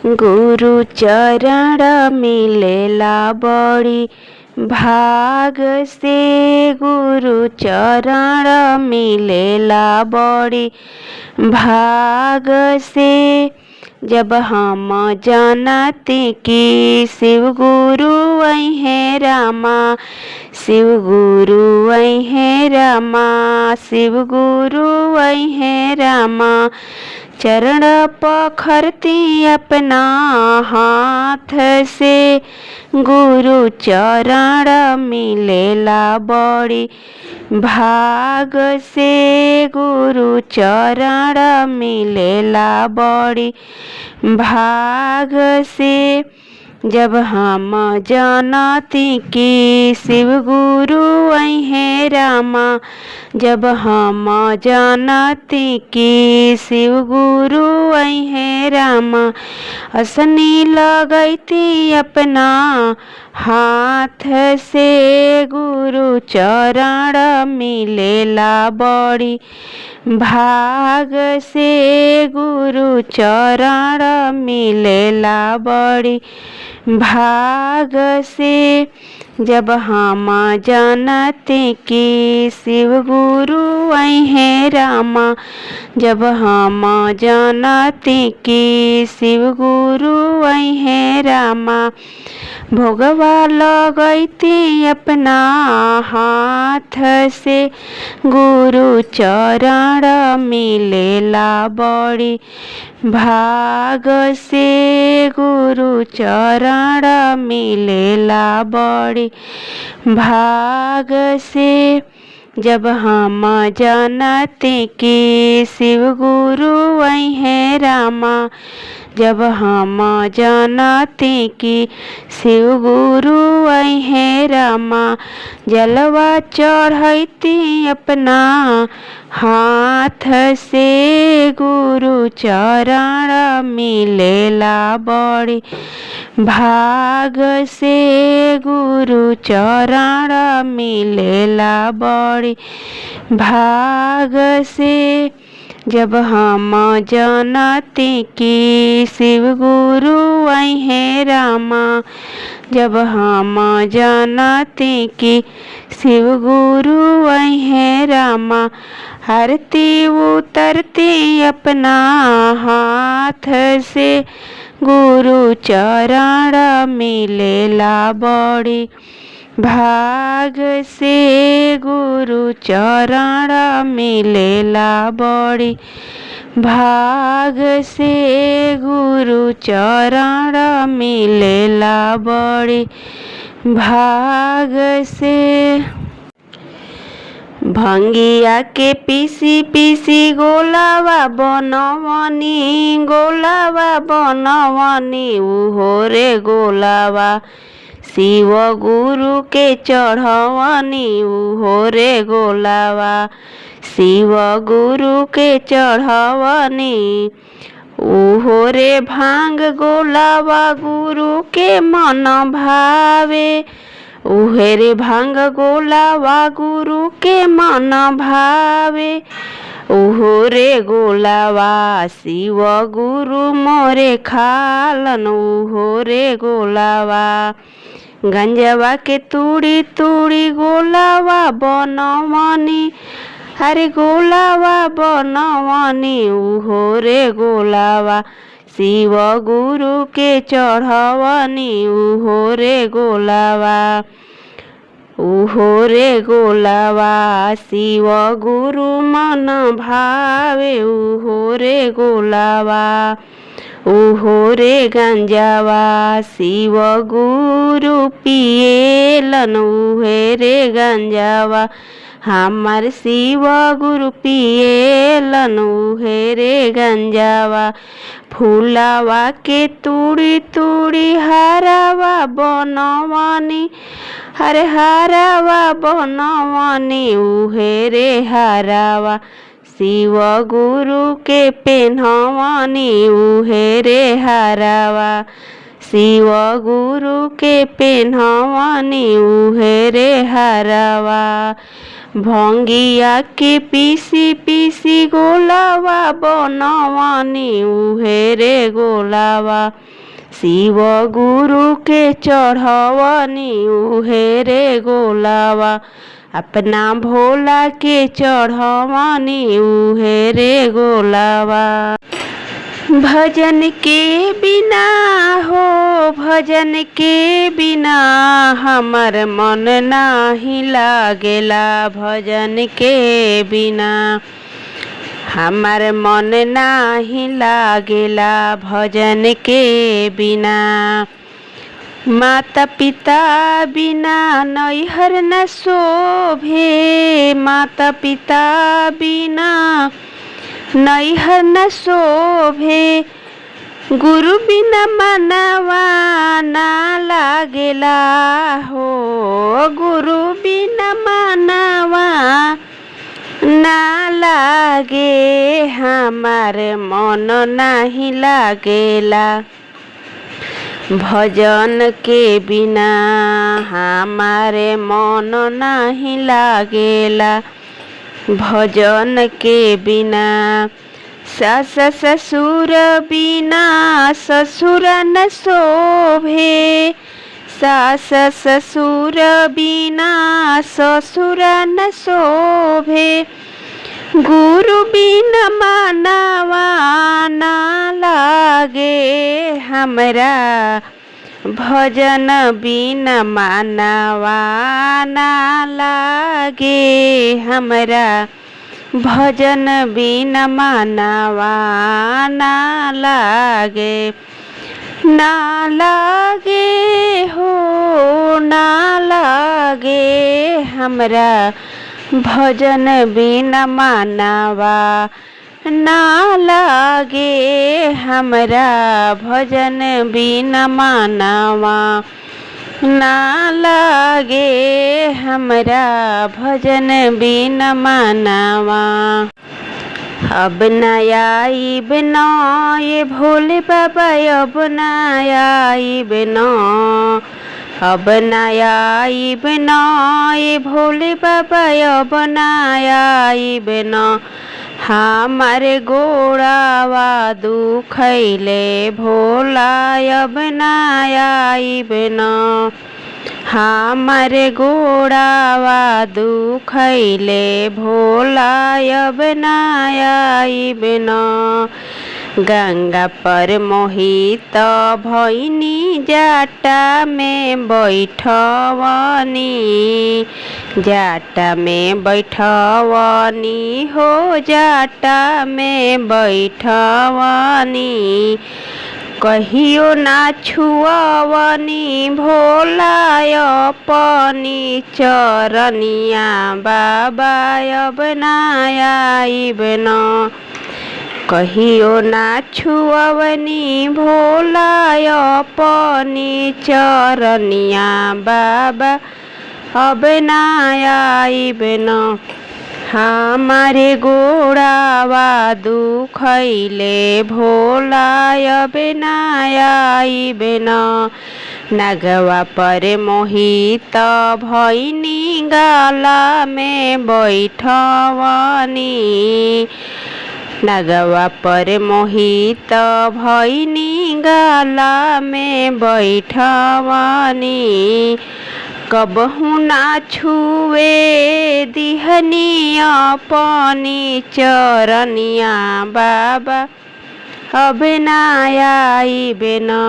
गुरु चरण मिलेला बड़ी भाग से। गुरु चरण मिलेला बड़ी भाग से। जब हम जानती कि शिव गुरु हैं रामा, शिव गुरु हैं रामा, शिव गुरु हैं रामा। चरण पखरती अपना हाथ से। गुरु चरण मिलेला बड़ी भाग से। गुरु चरण मिलेला बड़ी भाग से। जब हम जानती कि शिव गुरु हैं रामा, जब हम जानती कि शिव गुरु हैं रामा। असनी लगैती अपना हाथ से। गुरु चरण मिलेला बड़ी भाग से। गुरु चरण मिलेला बड़ी भाग से। जब हम जानते कि शिव गुरु हैं रामा, जब हम जानते कि शिव गुरु हैं रामा। भोगवा लगैती अपना हाथ से। गुरु चरण मिलेला बड़ी भाग से। गुरु चरण मिलेला बड़ी भाग से। जब हम जानते कि शिव गुरु हैं रामा, जब हम जानते कि शिव गुरु हैं रामा। जलवा चढ़ैती अपना हाथ से। गुरु चरण मिलेला बड़ी भाग से। गुरु चरण मिलेला बड़ी भाग से। जब हम जानते कि शिव गुरु हैं रामा, जब हम जानते कि शिव गुरु हैं रामा। आरती उतरती अपना हाथ से। गुरु चरण मिलेला बड़ी भाग से। गुरु चरण मिलेला बड़ी भाग से। गुरु चरण मिलेला बड़ी भाग से। भंगिया के पीसी पीसी गोलावा बनवनी, गोलावा बनवनी उहो रे गोलावा। शिव गुरु के चढ़वनी उहो रे गोलावा। शिव गुरु के चढ़वनी उहो रे भांग गोलावा। गुरु के मन भावे उहे रे भांग गोलावा। गुरु के मन भावे उहो रे गोलावा। शिव गुरु मोरे खालन उहो रे गोलावा। गंजवा के तूड़ी तूड़ी गोलावा बनवनी, अरे गोलावा बनवनी उहो रे गोलावा। शिव गुरु के चढ़वनी उहो रे गोलावा, उहो रे गोलावा। शिव गुरु मन भावे उहो रे गोलावा, उहो रे गंजावा। शिव गुरु पिएलन उहे रे गंजावा। हमार शिव गुरु पिएलन उहे रे गंजावा। फूलावा के तूड़ी तूड़ी हारावा बनवनी, अरे हारावा बनवनी उहे रे हारावा। शिव गुरु के पेन्हवनी उहे रे हारावा। शिव गुरु के पेन्हवनी उहे रे हारावा। भंगिया के पीसी पीसी गोलावा बनवनी उहे रे गोलावा शिव गुरु के चढ़वनी उहे रे गोलावा अपना भोला के चढ़वनी उहे रे गोलावा। भजन के बिना हो भजन के बिना हमर मन नाही लागेला भजन के बिना हमर मन नाही लागेला भजन के बिना। माता पिता बिना नैहर न शोभे माता पिता बिना नैहर न शोभे गुरु बिना मनवा ना लागेला हो गुरु बिना मनवा ना लागे हमार मन नहीं लागेला भजन के बिना हमारे मन नहीं लागेला भजन के बिना। सास ससुर बिना ससुर न शोभे सास ससुर बिना ससुर न शोभे गुरु बिना मानवा ना लागे हमरा भजन बिना मानवा ना लागे हमरा भजन बिना मानवा ना लागे ना लागे हो ना लागे हमरा भजन बिना मानवा ना लागे हमरा भजन बिना मानवा ना लागे हमरा भजन बिना मानवा। अब न आइब न ये भोले बाबा अब न आइब न अब न आइब न ये भोले बाबा अब न आइब न हमारे गोड़ावा दुखैले भोला अब न आइब न हमारे गोड़ावा दुखैले भोला अब न आइब न। गंगा पर मोहित भैनी जाटा में बैठवनी जाटा में बैठवनी हो जाटा में बैठवनी कहियो ना छुअवनी भोला अपनी चरनिया बाबा अब ना आइब न कहियो ना छुअवनी भोला अपनी चरनिया बाबा अब ना आइब न हमारे गोड़ावा दुखैले भोला अब ना आइब न। नगवा पर मोहित भैनी गाला में बैठवनी नगवा पर मोहित भैनी गाला में बैठवनी कबहू ना छुए दिहनी अपनी चरनिया बाबा अब ना आइब न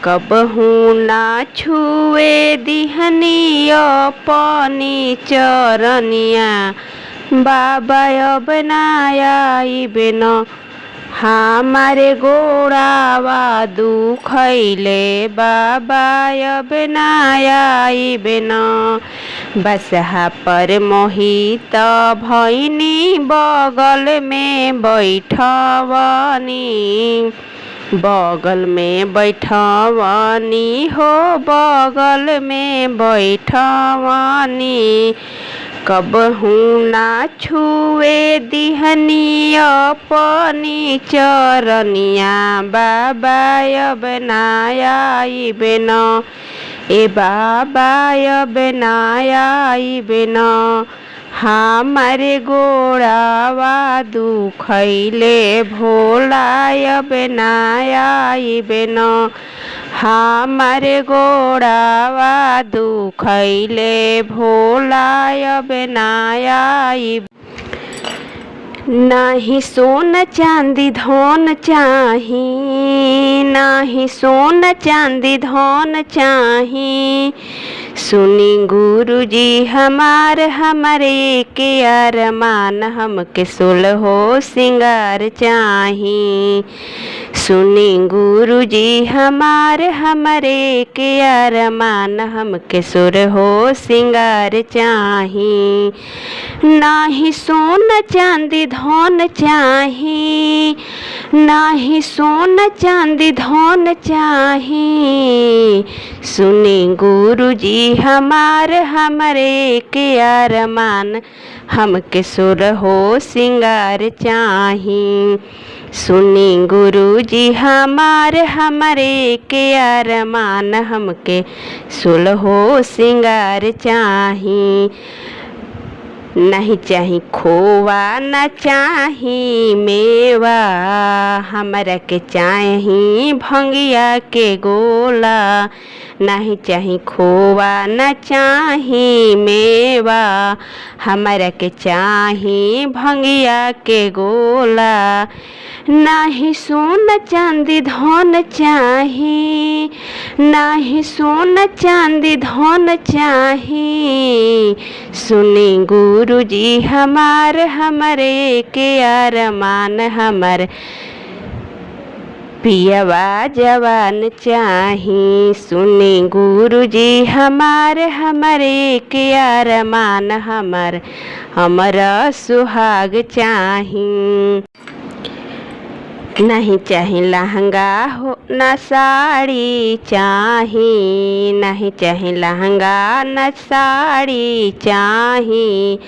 कबहू ना छुए दिहनी अपनी चरनिया बाबा अब ना आइब न हमारे गोड़ावा दुखैले बाबा अब ना आइब न। बसहा पर मोहित भैनी बगल में बैठवनी बगल में बैठवनी हो बगल में बैठवनी कबहू ना छुए दिहनी अपनी चरनिया बाबा अब ना आइब न ए बाबा अब ना आइब ना हमारे गोड़ावा दुखैले भोला अब ना आइब ना हमारे गोड़ावा दुखैले भोला अब ना आइब नाही सोना चांदी धन चाही नाही सोना चांदी धन चाही सुनी गुरुजी हमारे के अरमान हमके सोलहो सिंगार चाही सुनी गुरुजी हमारे के अरमान हमके सोलहो सिंगार चाही नाही सोना चांदी धन चाही नाही सोना चांदी धन चाही सुनी गुरुजी हमारे के अरमान हमके सोलहो सिंगार चाही सुनी गुरुजी हमारे के अरमान हमके सोलहो सिंगार चाही नहीं चाही खोवा न चाही मेवा हमरा के चाही भंगिया के गोला नहीं चाही खोवा न चाही मेवा हमरा के चाही भंगिया के गोला नाही सोना चांदी धन चाही नाही सोना चांदी धन चाही सुनी गुरुजी हमारे के अरमान हमर पियवा जवान चाही सुनी गुरुजी हमारे के अरमान हमरा सुहाग चाही नहीं चाही लहंगा हो न साड़ी चाही नहीं चाही लहंगा न साड़ी चाही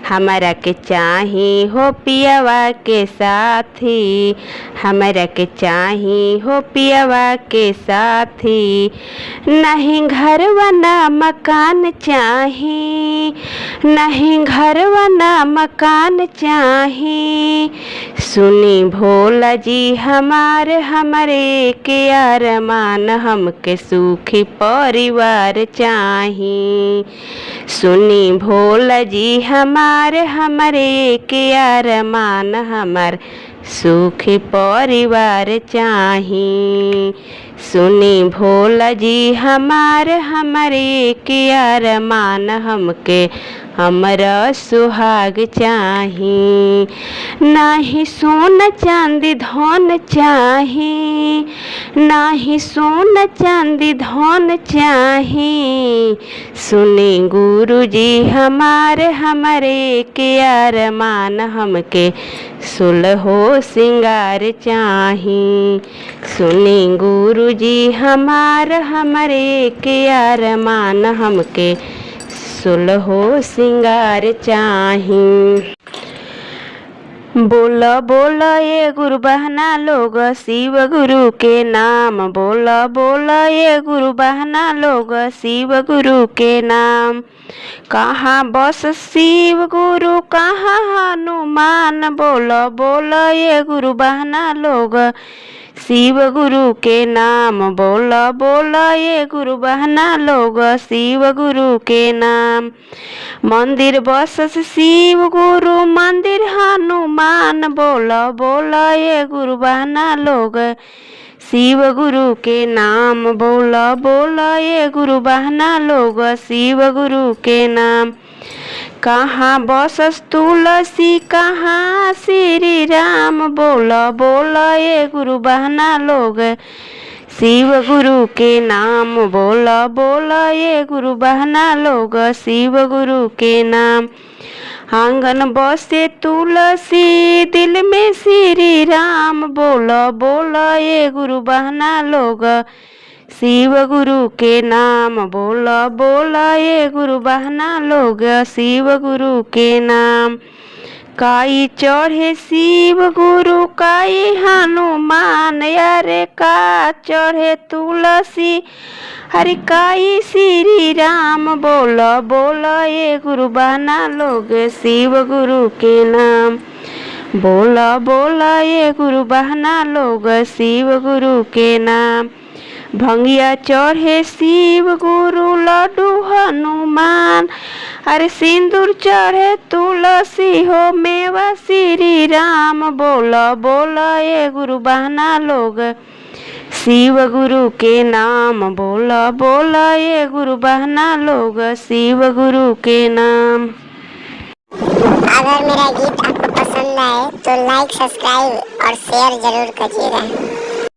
हमरा के चाही हो पियवा के साथी हमरा के चाही हो पियवा के साथी नहीं घरवा न मकान चाही नहीं घरवा न मकान चाही सुनी भोला जी हमारे के अरमान हमके सुखी परिवार चाही सुनी भोला जी हमारे के अरमान हमर सुखी परिवार चाही सुनी भोला जी हमारे के अरमान हमके हमरा सुहाग चाही नाही सोना चांदी धन चाही नाही सोना चांदी धन चाही सुनी गुरुजी हमारे के अरमान हमके सोलहो सिंगार चाही सुनी गुरुजी हमारे के अरमान हमके सोलहो सिंगार चाही बोल बोल ये गुरु बहना लोग शिव गुरु के नाम बोल बोल ये गुरु बहना लोग शिव गुरु के नाम कहाँ बस शिव गुरु कहाँ हनुमान बोल बोल ये गुरु बहना लोग शिव गुरु के नाम बोल बोल ये गुरु बहना लोग शिव गुरु के नाम मंदिर बसस शिव गुरु मंदिर हनुमान बोल बोल ये गुरु बहना लोग शिव गुरु के नाम बोल बोल ये गुरु बहना लोग शिव गुरु के नाम कहाँ बसस तुलसी कहाँ श्री राम बोल बोल ये गुरु बहना लोग शिव गुरु के नाम बोल बोल ये गुरु बहना लोग शिव गुरु के नाम आंगन बसे तुलसी दिल में श्री राम बोल बोल ये गुरु बहना लोग शिव गुरु के नाम बोल बोल ये गुरु बहना लोग शिव गुरु के नाम काई चढ़े शिव गुरु काई हनुमान, अरे का चढ़े तुलसी हरि काई श्री राम। बोला बोला ये गुरु बहना लोग शिव गुरु के नाम। बोला बोला ये गुरु बहना लोग शिव गुरु के नाम। भंगिया चढ़े शिव गुरु लड्डू हनुमान, अरे सिंदूर चढ़े तुलसी हो मेवा श्री राम। बोला बोला ये गुरु बहना लोग शिव गुरु के नाम। बोला बोला ये गुरु बहना लोग शिव गुरु के नाम। अगर मेरा गीत आपको पसंद आए तो लाइक, सब्सक्राइब और शेयर जरूर करिएगा।